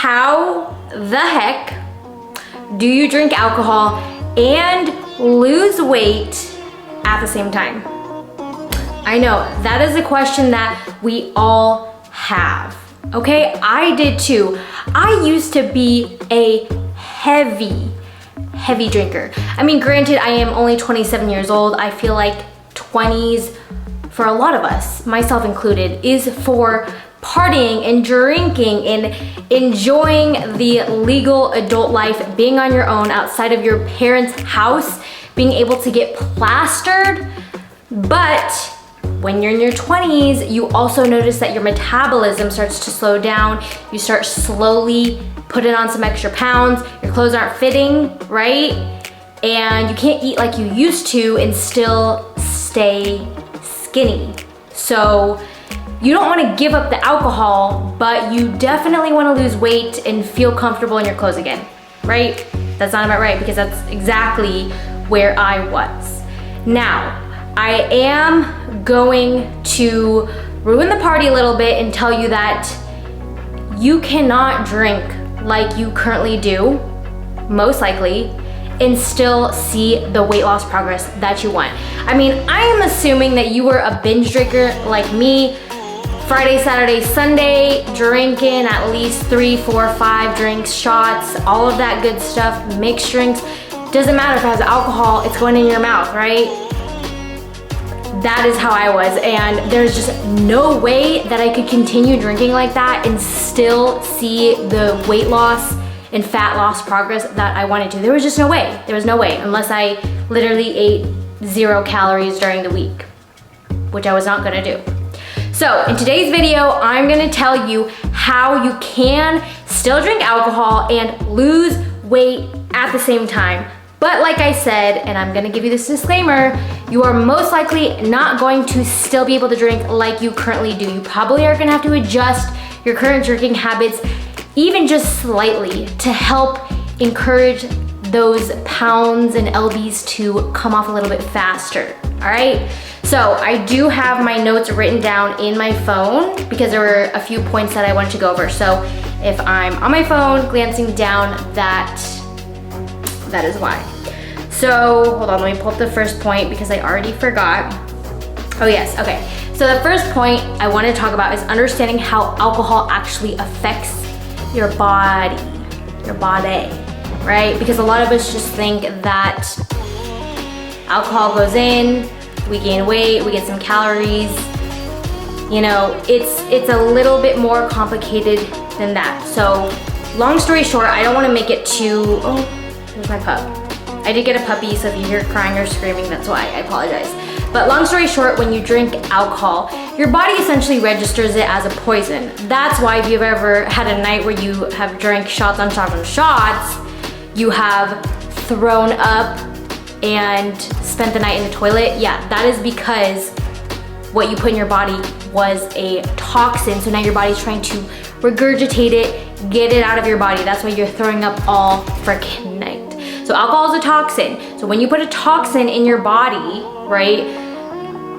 how the heck do you drink alcohol and lose weight at the same time? I know, that is a question that we all have, okay? I did too. I used to be a heavy drinker. I mean, granted, I am only 27 years old. I feel like 20s, for a lot of us, myself included, is for partying and drinking and enjoying the legal adult life, being on your own outside of your parents' house, being able to get plastered. But when you're in your 20s, you also notice that your metabolism starts to slow down. You start slowly putting on some extra pounds. Your clothes aren't fitting, right? And you can't eat like you used to and still stay skinny. So you don't want to give up the alcohol, but you definitely want to lose weight and feel comfortable in your clothes again, right? That's not about right, because that's exactly where I was. Now, I am going to ruin the party a little bit and tell you that you cannot drink like you currently do, most likely, and still see the weight loss progress that you want. I mean, I am assuming that you were a binge drinker like me, Friday, Saturday, Sunday, drinking at least 3, 4, 5 drinks, shots, all of that good stuff, mixed drinks. Doesn't matter if it has alcohol, it's going in your mouth, right? That is how I was, and there's just no way that I could continue drinking like that and still see the weight loss and fat loss progress that I wanted to. There was just no way. There was no way, unless I literally ate 0 calories during the week, which I was not gonna do. So in today's video, I'm gonna tell you how you can still drink alcohol and lose weight at the same time. But like I said, and I'm gonna give you this disclaimer, you are most likely not going to still be able to drink like you currently do. You probably are gonna have to adjust your current drinking habits even just slightly to help encourage those pounds and lbs to come off a little bit faster, all right? So I do have my notes written down in my phone because there were a few points that I wanted to go over. So if I'm on my phone glancing down, that is why. So hold on, let me pull up the first point because I already forgot. Oh yes, okay. So the first point I want to talk about is understanding how alcohol actually affects your body, right? Because a lot of us just think that alcohol goes in, we gain weight, we get some calories. You know, it's a little bit more complicated than that. So long story short, I don't want to make it too, oh, there's my pup. I did get a puppy, so if you hear crying or screaming, that's why, I apologize. But long story short, when you drink alcohol, your body essentially registers it as a poison. That's why if you've ever had a night where you have drank shots on shots on shots, you have thrown up and spent the night in the toilet, yeah, that is because what you put in your body was a toxin. So now your body's trying to regurgitate it, get it out of your body. That's why you're throwing up all freaking night. So alcohol is a toxin. So when you put a toxin in your body, right?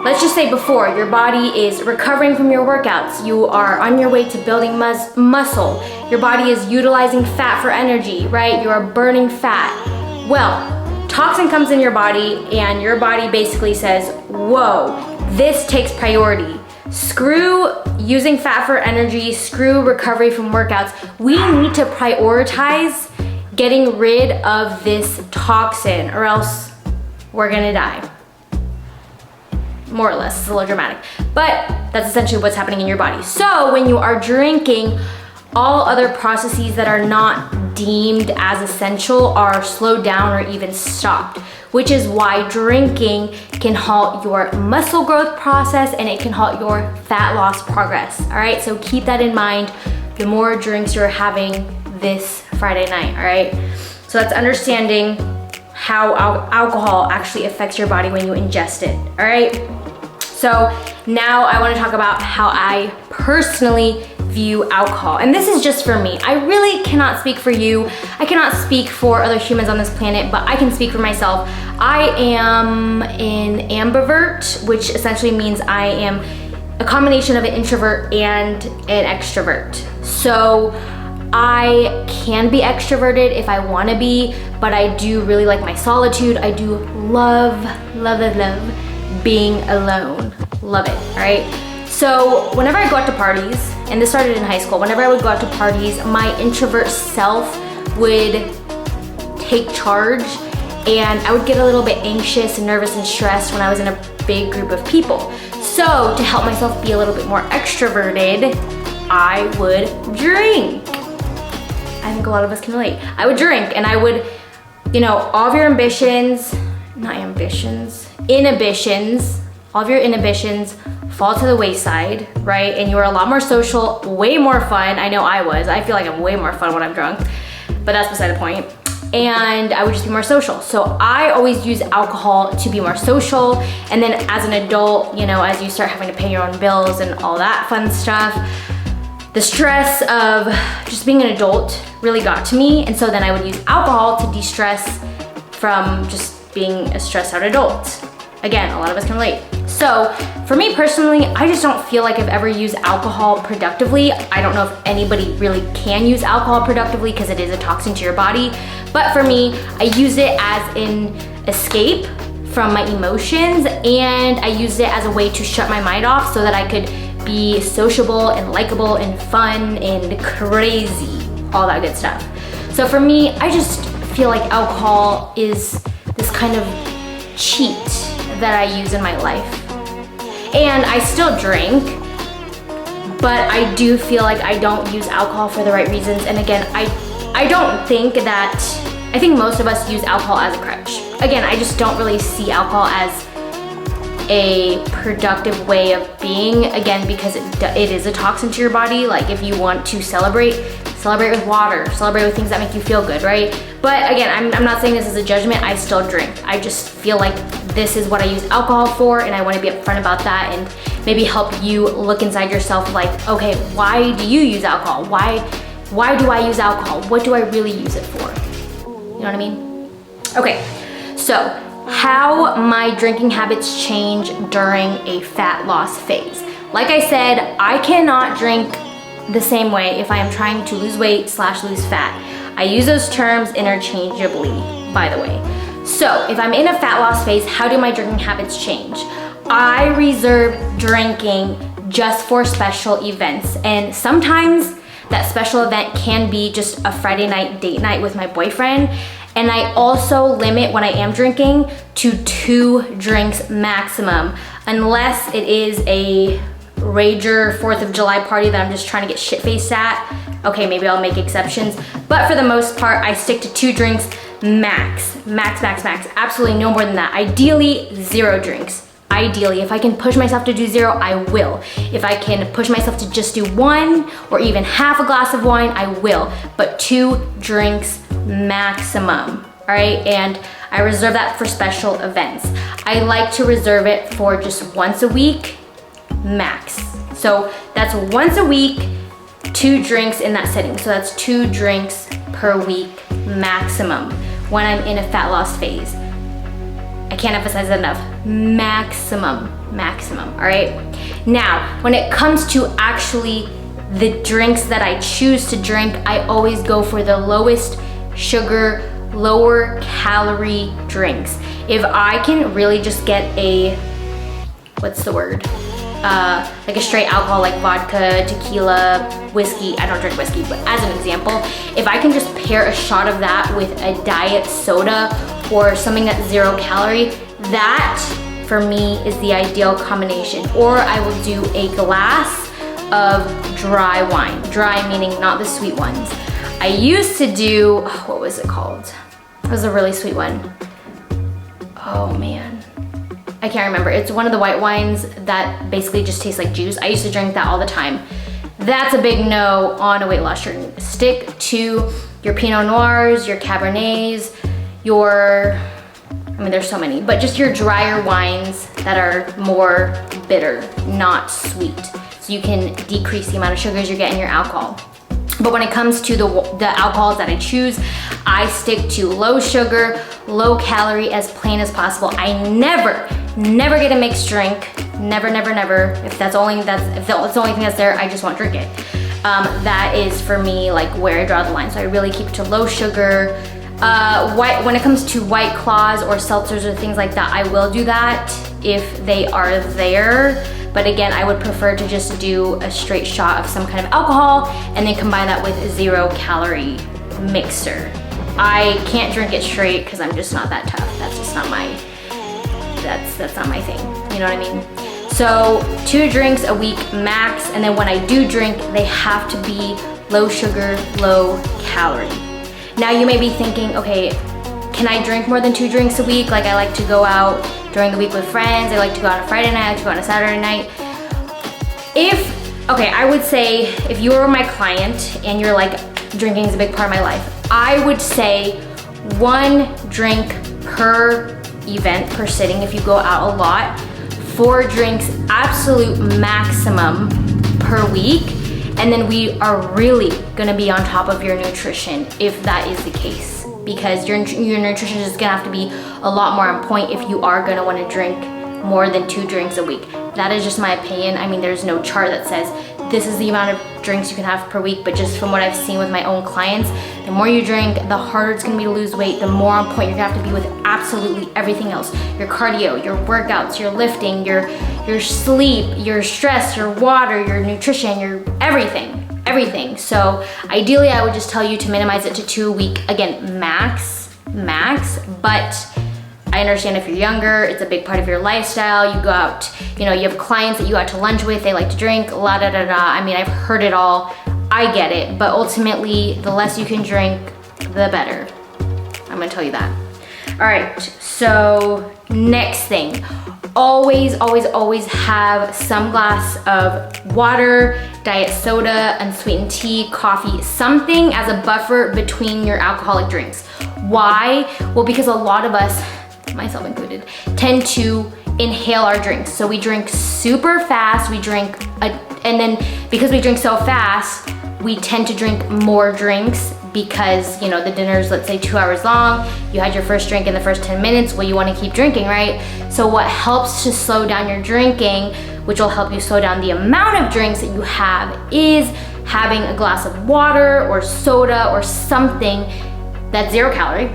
Let's just say before, your body is recovering from your workouts. You are on your way to building muscle. Your body is utilizing fat for energy, right? You are burning fat. Well, toxin comes in your body and your body basically says, whoa, this takes priority. Screw using fat for energy, screw recovery from workouts. We need to prioritize getting rid of this toxin or else we're gonna die. More or less, it's a little dramatic, but that's essentially what's happening in your body. So when you are drinking, all other processes that are not deemed as essential are slowed down or even stopped, which is why drinking can halt your muscle growth process and it can halt your fat loss progress, all right? So keep that in mind the more drinks you're having this Friday night, all right? So that's understanding how alcohol actually affects your body when you ingest it, all right? So now I want to talk about how I personally view alcohol. And this is just for me. I really cannot speak for you. I cannot speak for other humans on this planet, but I can speak for myself. I am an ambivert, which essentially means I am a combination of an introvert and an extrovert. So I can be extroverted if I want to be, but I do really like my solitude. I do love being alone. Love it, all right? So whenever I go out to parties, and this started in high school, whenever I would go out to parties, my introvert self would take charge, and I would get a little bit anxious and nervous and stressed when I was in a big group of people. So to help myself be a little bit more extroverted, I would drink. I think a lot of us can relate. I would drink, and I would, all of your inhibitions, all of your inhibitions fall to the wayside, right? And you are a lot more social, way more fun. I know I was. I feel like I'm way more fun when I'm drunk, but that's beside the point. And I would just be more social. So I always use alcohol to be more social. And then as an adult, as you start having to pay your own bills and all that fun stuff, the stress of just being an adult really got to me. And so then I would use alcohol to de-stress from just being a stressed out adult. Again, a lot of us can relate. So for me personally, I just don't feel like I've ever used alcohol productively. I don't know if anybody really can use alcohol productively because it is a toxin to your body. But for me, I use it as an escape from my emotions, and I used it as a way to shut my mind off so that I could be sociable and likable and fun and crazy, all that good stuff. So for me, I just feel like alcohol is this kind of cheat that I use in my life. And I still drink, but I do feel like I don't use alcohol for the right reasons. And again, I don't think that, I think most of us use alcohol as a crutch. Again, I just don't really see alcohol as a productive way of being, again, because it is a toxin to your body. Like if you want to celebrate with water, celebrate with things that make you feel good, right? But again, I'm not saying this as a judgment. I still drink. I just feel like this is what I use alcohol for, and I want to be upfront about that and maybe help you look inside yourself like, okay, why do you use alcohol? Why do I use alcohol? What do I really use it for? You know what I mean? Okay, so how my drinking habits change during a fat loss phase. Like I said, I cannot drink the same way if I am trying to lose weight / lose fat. I use those terms interchangeably, by the way. So if I'm in a fat loss phase, how do my drinking habits change? I reserve drinking just for special events, and sometimes that special event can be just a Friday night date night with my boyfriend. And I also limit when I am drinking to 2 drinks maximum, unless it is a rager 4th of July party that I'm just trying to get shit-faced at. Okay, maybe I'll make exceptions. But for the most part, I stick to 2 drinks max. Absolutely no more than that. Ideally, 0 drinks. Ideally, if I can push myself to do 0, I will. If I can push myself to just do 1 or even half a glass of wine, I will. But 2 drinks maximum, all right? And I reserve that for special events. I like to reserve it for just once a week, max. So that's once a week, 2 drinks in that setting. So that's 2 drinks per week maximum when I'm in a fat loss phase. I can't emphasize that enough. Maximum, all right? Now, when it comes to actually the drinks that I choose to drink, I always go for the lowest sugar, lower calorie drinks. If I can really just get a, what's the word? Like a straight alcohol like vodka, tequila, whiskey. I don't drink whiskey, but as an example, if I can just pair a shot of that with a diet soda or something that's 0 calorie, that for me is the ideal combination. Or I will do a glass of dry wine. Dry meaning not the sweet ones. I used to do, what was it called? It was a really sweet one. Oh man. I can't remember. It's one of the white wines that basically just tastes like juice. I used to drink that all the time. That's a big no on a weight loss journey. Stick to your Pinot Noirs, your Cabernets, there's so many, but just your drier wines that are more bitter, not sweet. So you can decrease the amount of sugars you get in your alcohol. But when it comes to the alcohols that I choose, I stick to low sugar, low calorie, as plain as possible. I never get a mixed drink. Never. If that's the only thing that's there, I just won't drink it. that is for me like where I draw the line. So I really keep it to low sugar. When it comes to White Claws or seltzers or things like that, I will do that if they are there. But again, I would prefer to just do a straight shot of some kind of alcohol and then combine that with a 0-calorie mixer. I can't drink it straight because I'm just not that tough. That's just not my, that's not my thing. You know what I mean? So 2 drinks a week max, and then when I do drink, they have to be low sugar, low calorie. Now you may be thinking, okay, can I drink more than 2 drinks a week? Like I like to go out during the week with friends. I like to go on a Friday night, I like to go on a Saturday night. Okay, I would say if you were my client and you're like, drinking is a big part of my life, I would say 1 drink per event, per sitting if you go out a lot. 4 drinks, absolute maximum per week. And then we are really gonna be on top of your nutrition if that is the case. Because your nutrition is gonna have to be a lot more on point if you are gonna wanna drink more than 2 drinks a week. That is just my opinion. I mean, there's no chart that says this is the amount of drinks you can have per week, but just from what I've seen with my own clients, the more you drink, the harder it's gonna be to lose weight, the more on point you're gonna have to be with absolutely everything else. Your cardio, your workouts, your lifting, your sleep, your stress, your water, your nutrition, your everything. So ideally I would just tell you to minimize it to 2 a week. Again, max, but I understand if you're younger, it's a big part of your lifestyle. You go out, you know, you have clients that you go out to lunch with, they like to drink, la da da da. I mean, I've heard it all, I get it, but ultimately, the less you can drink, the better. I'm gonna tell you that. All right, so next thing, always have some glass of water, diet soda, unsweetened tea, coffee, something as a buffer between your alcoholic drinks. Why? Well, because a lot of us, myself included, tend to inhale our drinks. So we drink super fast, and then because we drink so fast, we tend to drink more drinks because, you know, the dinner's, let's say 2 hours long, you had your first drink in the first 10 minutes, well, you wanna keep drinking, right? So what helps to slow down your drinking, which will help you slow down the amount of drinks that you have, is having a glass of water or soda or something that's 0 calorie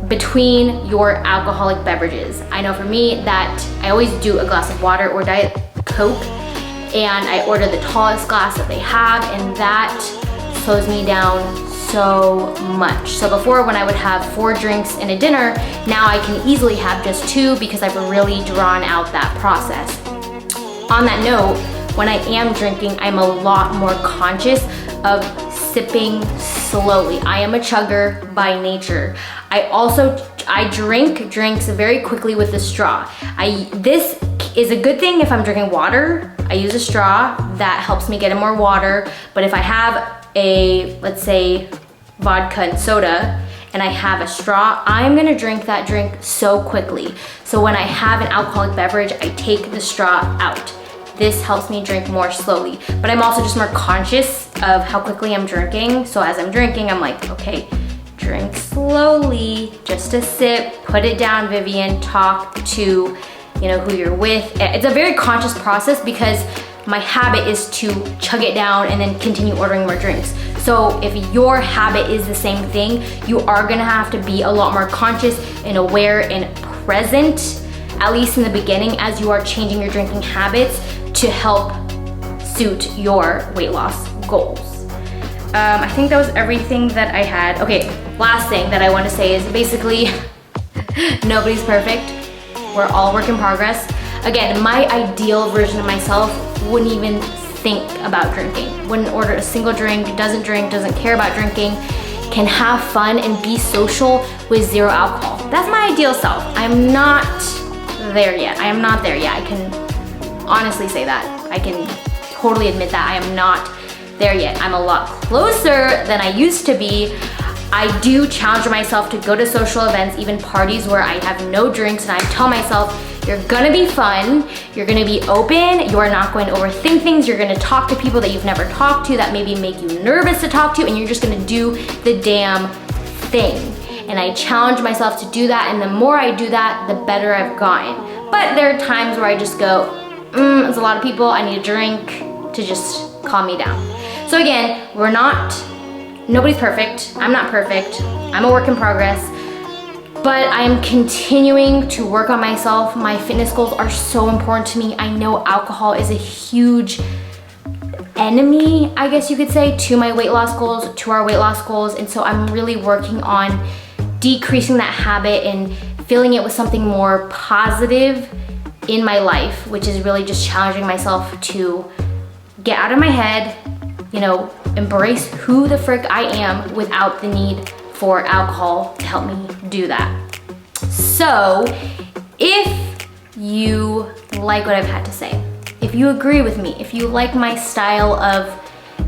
between your alcoholic beverages. I know for me that I always do a glass of water or Diet Coke, and I order the tallest glass that they have, and that slows me down so much. So before, when I would have 4 drinks in a dinner, now I can easily have just 2 because I've really drawn out that process. On that note, when I am drinking, I'm a lot more conscious of sipping slowly. I am a chugger by nature. I drink drinks very quickly with a straw. This is a good thing if I'm drinking water. I use a straw, that helps me get in more water. But if I have a, let's say, vodka and soda, and I have a straw, I'm gonna drink that drink so quickly. So when I have an alcoholic beverage, I take the straw out. This helps me drink more slowly. But I'm also just more conscious of how quickly I'm drinking. So as I'm drinking, I'm like, okay, drink slowly, just a sip, put it down, Vivian, talk to, you know, who you're with. It's a very conscious process because my habit is to chug it down and then continue ordering more drinks. So if your habit is the same thing, you are gonna have to be a lot more conscious and aware and present, at least in the beginning, as you are changing your drinking habits to help suit your weight loss goals. I think that was everything that I had. Okay, last thing that I want to say is basically nobody's perfect. We're all work in progress. Again, my ideal version of myself wouldn't even think about drinking. Wouldn't order a single drink, doesn't care about drinking, can have fun and be social with 0 alcohol. That's my ideal self. I'm not there yet. I am not there yet. I can honestly say that. I can totally admit that I am not there yet. I'm a lot closer than I used to be. I do challenge myself to go to social events, even parties where I have no drinks, and I tell myself, you're gonna be fun, you're gonna be open, you are not going to overthink things, you're gonna talk to people that you've never talked to that maybe make you nervous to talk to, and you're just gonna do the damn thing. And I challenge myself to do that, and the more I do that, the better I've gotten. But there are times where I just go, it's a lot of people, I need a drink to just calm me down. So again, nobody's perfect. I'm not perfect. I'm a work in progress, but I'm continuing to work on myself. My fitness goals are so important to me. I know alcohol is a huge enemy, I guess you could say, to my weight loss goals, to our weight loss goals. And so I'm really working on decreasing that habit and filling it with something more positive in my life, which is really just challenging myself to get out of my head, you know, embrace who the frick I am without the need for alcohol to help me do that. So if you like what I've had to say, if you agree with me, if you like my style of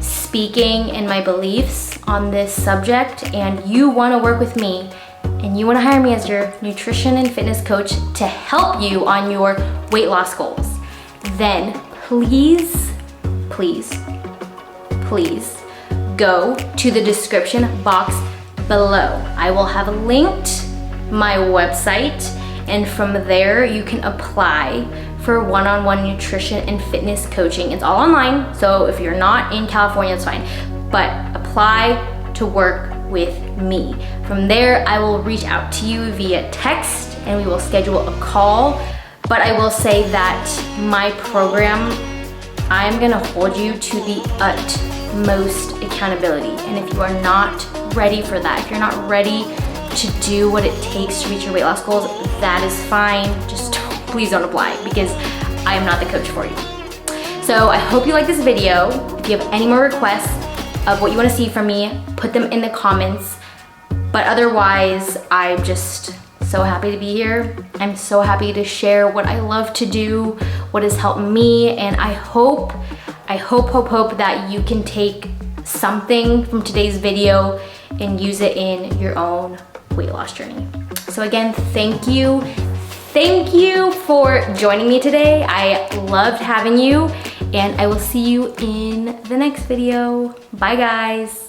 speaking and my beliefs on this subject, and you want to work with me and you want to hire me as your nutrition and fitness coach to help you on your weight loss goals, then please go to the description box below. I will have linked my website, and from there you can apply for one-on-one nutrition and fitness coaching. It's all online, so if you're not in California, it's fine, but apply to work with me. From there, I will reach out to you via text and we will schedule a call. But I will say that my program, I'm gonna hold you to the utmost accountability. And if you are not ready for that, if you're not ready to do what it takes to reach your weight loss goals, that is fine. Just please don't apply, because I am not the coach for you. So I hope you like this video. If you have any more requests of what you want to see from me, put them in the comments. But otherwise, I'm just so happy to be here. I'm so happy to share what I love to do, what has helped me, and I hope that you can take something from today's video and use it in your own weight loss journey. So again, thank you for joining me today. I loved having you, and I will see you in the next video. Bye guys.